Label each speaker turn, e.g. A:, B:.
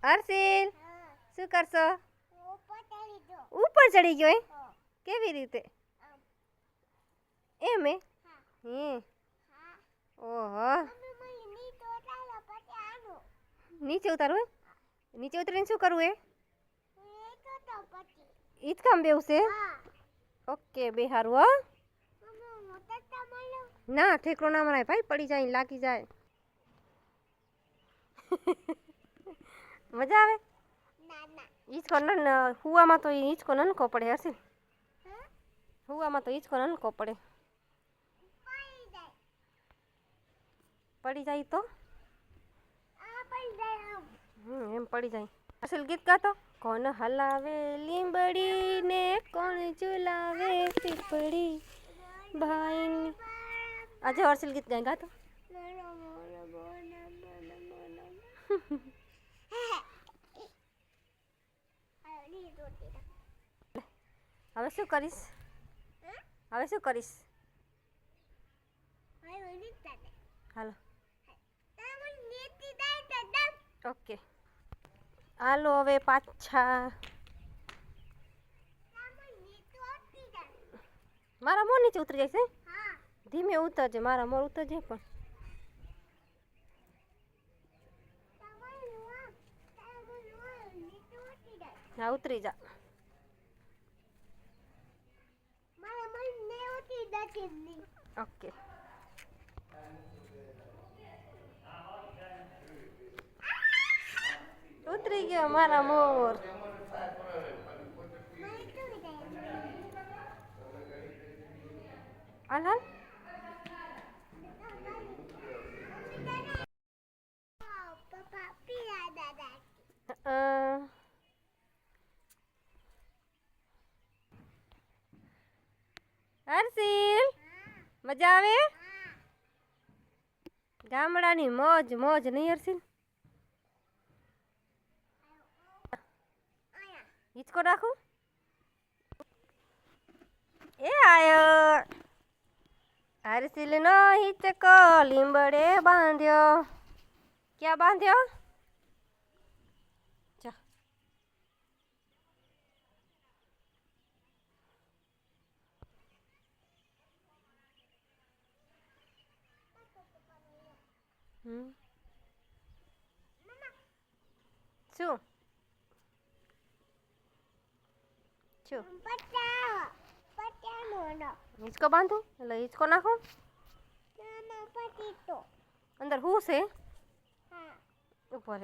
A: હર્ષિલ શું કરશો? ઉપર ચડી ગયો કેવી રીતે એમ હે ઓહો નીચે ઉતારવું નીચે ઉતરીને શું કરવું હિંચકામ બેવું છે ઓકે બે હારું હો ના ઠેકડો ના મરાય ભાઈ પડી જાય લાગી જાય મજા આવે હિંચકો હુવામાં તો હિંચકો નનકો પડે હશે હુવામાં તો હિંચકો નનકો પડે પડી જાય તો એમ પડી જાય અસલ ગીત ગાતો કોણ હલાવે લીંબડી ને કોણ ઝુલાવે પીપળી ભાઈ આજે હર્ષિલ ગીત ગાય ગાતો હવે શું કરીશ હવે શું કરીશ હાલો ઓકે હાલો હવે પાછા મારા મોર નીચે ઉતરી જાય છે ધીમે ઉતરજે મારા મોર ઉતરજે પણ હા ઉતરી જા ઓકે ઉતરી ગયો મારા મોર હાલ હાલ હર્ષિલ મજા આવે ગામડાની મોજ મોજ નહીં હર્ષિલ હિંચકો રાખું એ આયો હર્ષિલ નો હિંચકો લીંબડે બાંધ્યો ક્યાં બાંધ્યો જા શું શું હિંચકો બાંધું એટલે હિંચકો નાખું અંદર હું છે ઉપર